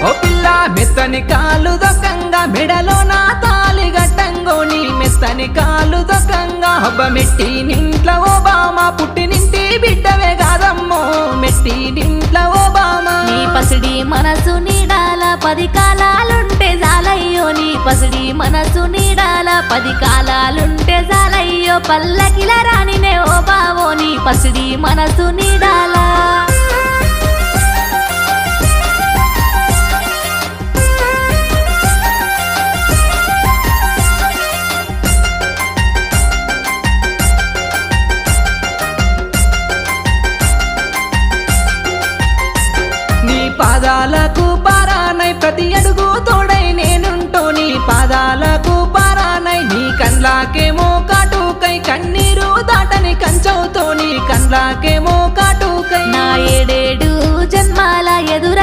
ఓ పిల్ల మెత్తని కాలు దొక్కంగా మెడలో నా తాలి గట్టంగో నీ మెత్తని కాలు దొక్కంగా హబ్బ మెట్టి నింట్ల ఓబామా పుట్టినింటి బిడ్డవే కాదమ్మో మెట్టి నింట్ల ఓబామా నీ పసిడి మనసు నీడాల 10 కాలాలుంటే జాలయ్యో నీ పసిడి మనసు నీడాల 10 కాలాలుంటే జాలయ్యో పల్లకిల రానినే ఓ బావో నీ పసిడి మనసు నీడాల పాదాలకు పారానై ప్రతి అడుగు తోడై నేనుంటూ నీ పాదాలకు పారానై నీ కండ్లాకేమో కాటుకై కన్నీరు దాటని కంచవుతో నీ కండ్లాకేమో కాటుకై నా 7 జన్మాల ఎదుర